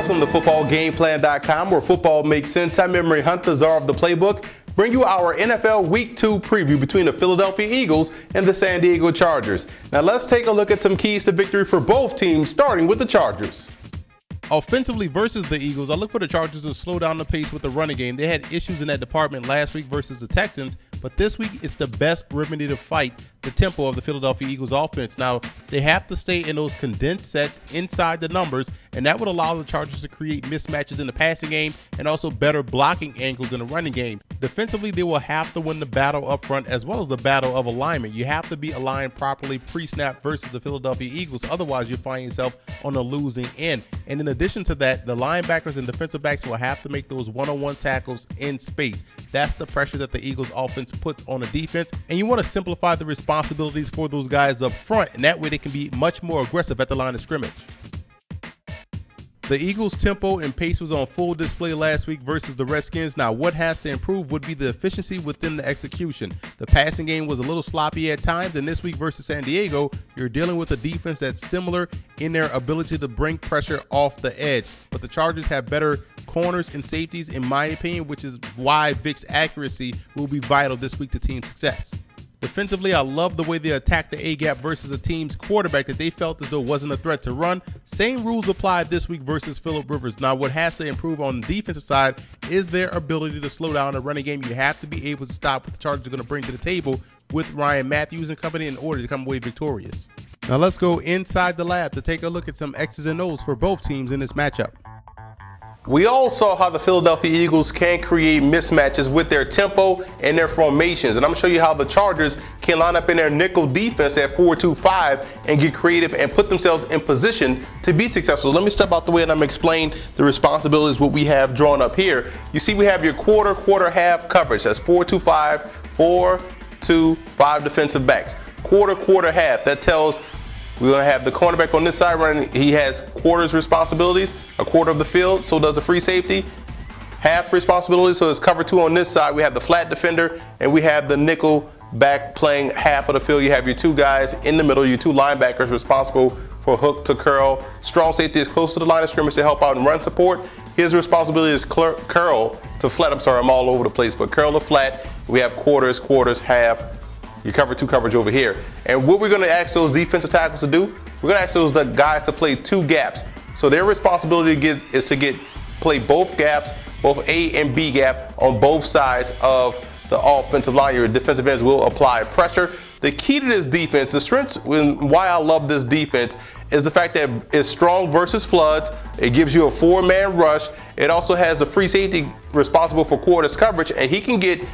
Welcome to footballgameplan.com, where football makes sense. I'm Emery Hunt, the czar of the playbook. Bring you our NFL Week 2 preview between the Philadelphia Eagles and the San Diego Chargers. Now let's take a look at some keys to victory for both teams, starting with the Chargers. Offensively versus the Eagles, I look for the Chargers to slow down the pace with the running game. They had issues in that department last week versus the Texans, but this week it's the best remedy to fight the tempo of the Philadelphia Eagles offense. Now, they have to stay in those condensed sets inside the numbers, and that would allow the Chargers to create mismatches in the passing game and also better blocking angles in the running game. Defensively, they will have to win the battle up front as well as the battle of alignment. You have to be aligned properly pre-snap versus the Philadelphia Eagles. Otherwise, you'll find yourself on the losing end. And in addition to that, the linebackers and defensive backs will have to make those one-on-one tackles in space. That's the pressure that the Eagles offense puts on the defense. And you want to simplify the responsibilities for those guys up front, and that way they can be much more aggressive at the line of scrimmage. The Eagles' tempo and pace was on full display last week versus the Redskins. Now, what has to improve would be the efficiency within the execution. The passing game was a little sloppy at times, and this week versus San Diego, you're dealing with a defense that's similar in their ability to bring pressure off the edge. But the Chargers have better corners and safeties, in my opinion, which is why Vic's accuracy will be vital this week to team success. Defensively, I love the way they attacked the A-gap versus a team's quarterback that they felt as though wasn't a threat to run. Same rules apply this week versus Phillip Rivers. Now, what has to improve on the defensive side is their ability to slow down the running game. You have to be able to stop what the Chargers are going to bring to the table with Ryan Matthews and company in order to come away victorious. Now, let's go inside the lab to take a look at some X's and O's for both teams in this matchup. We all saw how the Philadelphia Eagles can create mismatches with their tempo and their formations. And I'm going to show you how the Chargers can line up in their nickel defense at 4-2-5 and get creative and put themselves in position to be successful. Let me step out the way and I'm going to explain the responsibilities, what we have drawn up here. You see we have your quarter, half coverage. That's 4-2-5, 4-2-5 defensive backs. Quarter, half. That tells we're going to have the cornerback on this side running. He has quarters responsibilities, a quarter of the field, so does the free safety. Half responsibility, so it's cover 2 on this side. We have the flat defender, and we have the nickel back playing half of the field. You have your two guys in the middle, your two linebackers responsible for hook to curl. Strong safety is close to the line of scrimmage to help out in run support. His responsibility is curl to flat. I'm sorry, I'm all over the place, but curl to flat. We have quarters, half. You cover 2 coverage over here. And what we're going to ask those defensive tackles to do, we're going to ask those guys to play 2 gaps. So their responsibility is to play both gaps, both A and B gap on both sides of the offensive line. Your defensive ends will apply pressure. The key to this defense, the strengths, why I love this defense, is the fact that it's strong versus floods. It gives you a 4-man rush. It also has the free safety responsible for quarters coverage, and he can get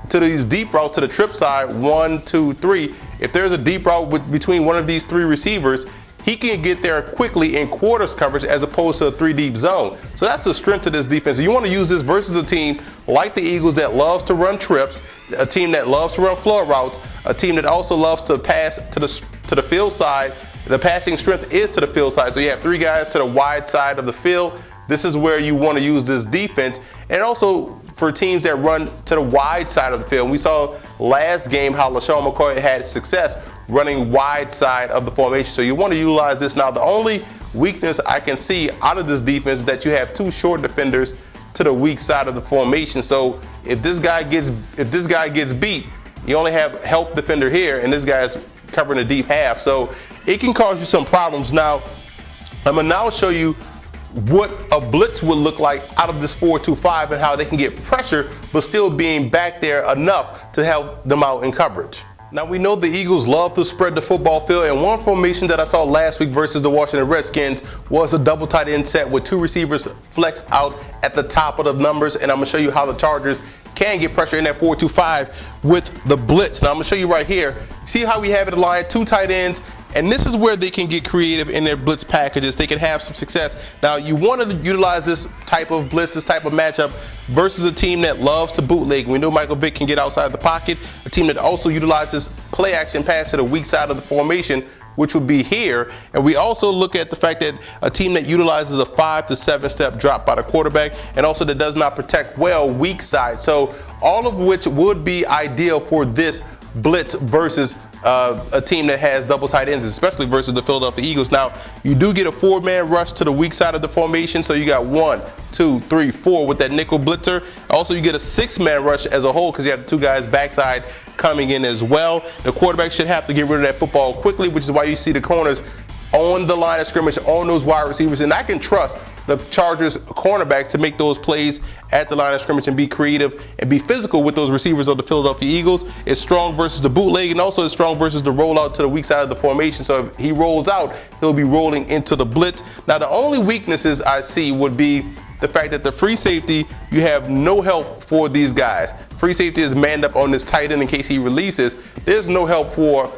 to these deep routes to the trip side, 1, 2, 3. If there's a deep route between one of these 3 receivers, he can get there quickly in quarters coverage as opposed to a 3-deep zone. So that's the strength of this defense. You want to use this versus a team like the Eagles that loves to run trips, a team that loves to run flood routes, a team that also loves to pass to the field side. The passing strength is to the field side. So you have 3 guys to the wide side of the field. This is where you want to use this defense. And also for teams that run to the wide side of the field. We saw last game how LaShawn McCoy had success running wide side of the formation. So you want to utilize this. Now, the only weakness I can see out of this defense is that you have 2 short defenders to the weak side of the formation. So if this guy gets beat, you only have help defender here, and this guy's covering a deep half. So it can cause you some problems. Now, I'm going to now show you what a blitz would look like out of this 4-2-5 and how they can get pressure but still being back there enough to help them out in coverage. Now, we know the Eagles love to spread the football field, and one formation that I saw last week versus the Washington Redskins was a double tight end set with 2 receivers flexed out at the top of the numbers, and I'm going to show you how the Chargers can get pressure in that 4-2-5 with the blitz. Now, I'm going to show you right here. See how we have it aligned, 2 tight ends. And this is where they can get creative in their blitz packages. They can have some success. Now, you want to utilize this type of blitz, this type of matchup versus a team that loves to bootleg. We know Michael Vick can get outside the pocket. A team that also utilizes play action pass to the weak side of the formation, which would be here. And we also look at the fact that a team that utilizes a 5 to 7 step drop by the quarterback, and also that does not protect well weak side. So all of which would be ideal for this blitz versus a team that has double tight ends, especially versus the Philadelphia Eagles. Now, you do get a 4-man rush to the weak side of the formation, so you got 1, 2, 3, 4 with that nickel blitzer. Also, you get a 6-man rush as a whole because you have the 2 guys backside coming in as well. The quarterback should have to get rid of that football quickly, which is why you see the corners on the line of scrimmage, on those wide receivers. And I can trust the Chargers cornerbacks to make those plays at the line of scrimmage and be creative and be physical with those receivers of the Philadelphia Eagles. It's strong versus the bootleg, and also it's strong versus the rollout to the weak side of the formation. So if he rolls out, he'll be rolling into the blitz. Now, the only weaknesses I see would be the fact that the free safety, you have no help for these guys. Free safety is manned up on this tight end in case he releases. There's no help for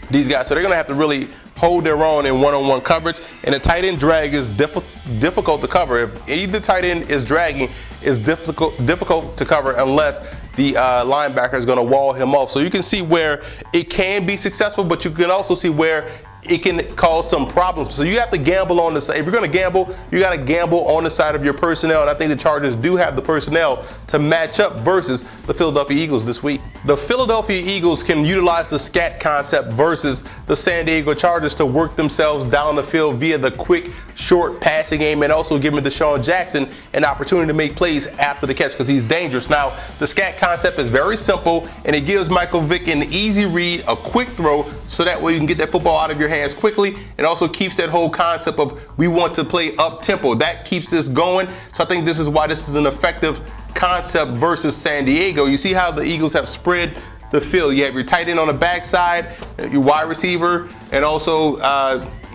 these guys, so they're going to have to really hold their own in one-on-one coverage, and the tight end drag is difficult to cover. If either tight end is dragging, it's difficult to cover unless the linebacker is going to wall him off. So you can see where it can be successful, but you can also see where it can cause some problems. So you have to gamble on the side. If you're going to gamble, you got to gamble on the side of your personnel, and I think the Chargers do have the personnel to match up versus the Philadelphia Eagles this week. The Philadelphia Eagles can utilize the scat concept versus the San Diego Chargers to work themselves down the field via the quick, short passing game, and also giving Deshaun Jackson an opportunity to make plays after the catch because he's dangerous. Now, the scat concept is very simple, and it gives Michael Vick an easy read, a quick throw, so that way you can get that football out of your hands quickly, and also keeps that whole concept of we want to play up tempo. That keeps this going. So I think this is why this is an effective concept versus San Diego. You see how the Eagles have spread the field. You have your tight end on the backside, your wide receiver, and also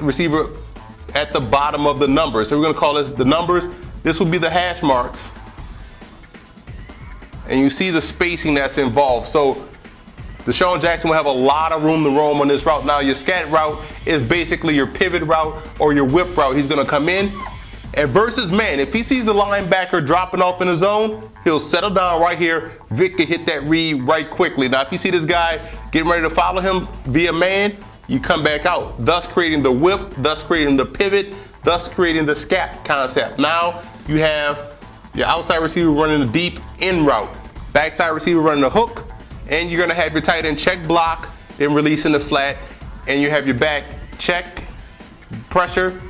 receiver at the bottom of the numbers. So we're going to call this the numbers. This will be the hash marks. And you see the spacing that's involved. So Deshaun Jackson will have a lot of room to roam on this route. Now, your scat route is basically your pivot route or your whip route. He's going to come in. And versus man, if he sees the linebacker dropping off in the zone, he'll settle down right here. Vic can hit that read right quickly. Now, if you see this guy getting ready to follow him via man, you come back out, thus creating the whip, thus creating the pivot, thus creating the scat concept. Now, you have your outside receiver running the deep in route, backside receiver running the hook, and you're going to have your tight end check block, then release in the flat, and you have your back check, pressure,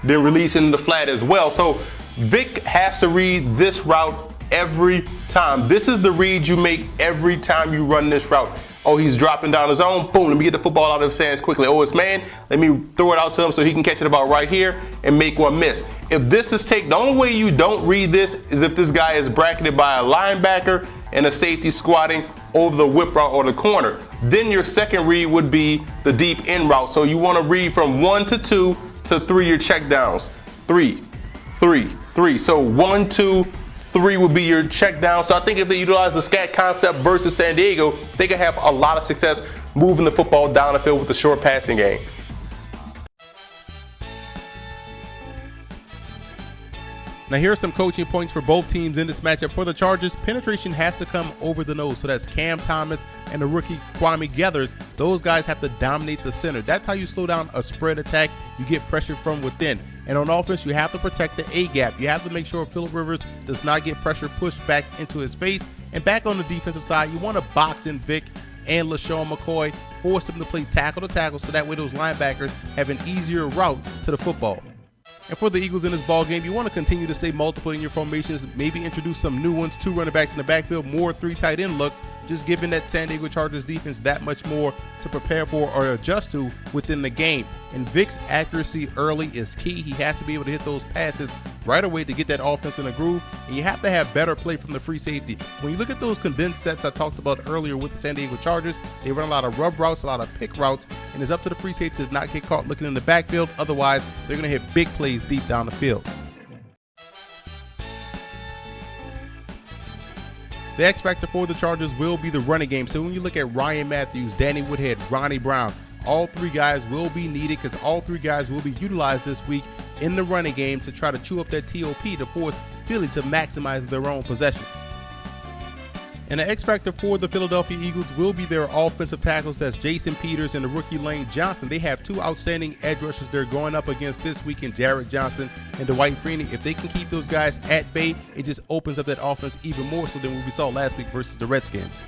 then release in the flat as well. So Vic has to read this route every time. This is the read you make every time you run this route. Oh, he's dropping down his own. Boom, let me get the football out of his hands quickly. Oh, it's man. Let me throw it out to him so he can catch it about right here and make one miss. If this is the only way you don't read this is if this guy is bracketed by a linebacker and a safety squatting over the whip route or the corner. Then your second read would be the deep in route. So you want to read from 1 to 2 to 3 your check downs. 3, 3, 3. So 1, 2, 3 would be your check down. So I think if they utilize the scat concept versus San Diego, they can have a lot of success moving the football down the field with the short passing game. Now, here are some coaching points for both teams in this matchup. For the Chargers, penetration has to come over the nose. So that's Cam Thomas and the rookie Kwame Gathers. Those guys have to dominate the center. That's how you slow down a spread attack. You get pressure from within. And on offense, you have to protect the A-gap. You have to make sure Phillip Rivers does not get pressure pushed back into his face. And back on the defensive side, you want to box in Vic and LaShawn McCoy, force them to play tackle to tackle so that way those linebackers have an easier route to the football. And for the Eagles in this ball game, you want to continue to stay multiple in your formations, maybe introduce some new ones, 2 running backs in the backfield, more 3 tight end looks, just giving that San Diego Chargers defense that much more to prepare for or adjust to within the game. And Vic's accuracy early is key. He has to be able to hit those passes right away to get that offense in a groove, and you have to have better play from the free safety. When you look at those condensed sets I talked about earlier with the San Diego Chargers, they run a lot of rub routes, a lot of pick routes, and it's up to the free safety to not get caught looking in the backfield. Otherwise, they're going to hit big plays deep down the field. The X factor for the Chargers will be the running game. So when you look at Ryan Matthews, Danny Woodhead, Ronnie Brown, all 3 guys will be needed because all 3 guys will be utilized this week in the running game to try to chew up that TOP to force Philly to maximize their own possessions. And the X factor for the Philadelphia Eagles will be their offensive tackles. That's Jason Peters and the rookie Lane Johnson. They have 2 outstanding edge rushers they're going up against this week in Jarrett Johnson and Dwight Freeney. If they can keep those guys at bay, it just opens up that offense even more so than what we saw last week versus the Redskins.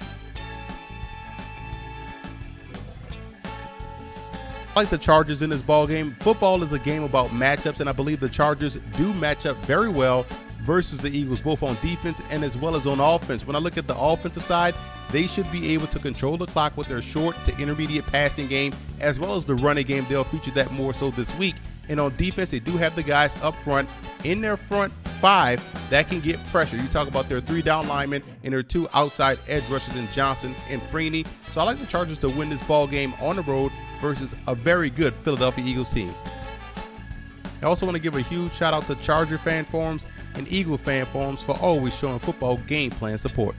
I like the Chargers in this ball game. Football is a game about matchups, and I believe the Chargers do match up very well versus the Eagles, both on defense and as well as on offense. When I look at the offensive side, they should be able to control the clock with their short to intermediate passing game, as well as the running game. They'll feature that more so this week. And on defense, they do have the guys up front in their front five that can get pressure. You talk about their 3 down linemen and their 2 outside edge rushers in Johnson and Freeney. So I like the Chargers to win this ball game on the road versus a very good Philadelphia Eagles team. I also want to give a huge shout out to Charger fan forums and Eagle fan forums for always showing football game plan support.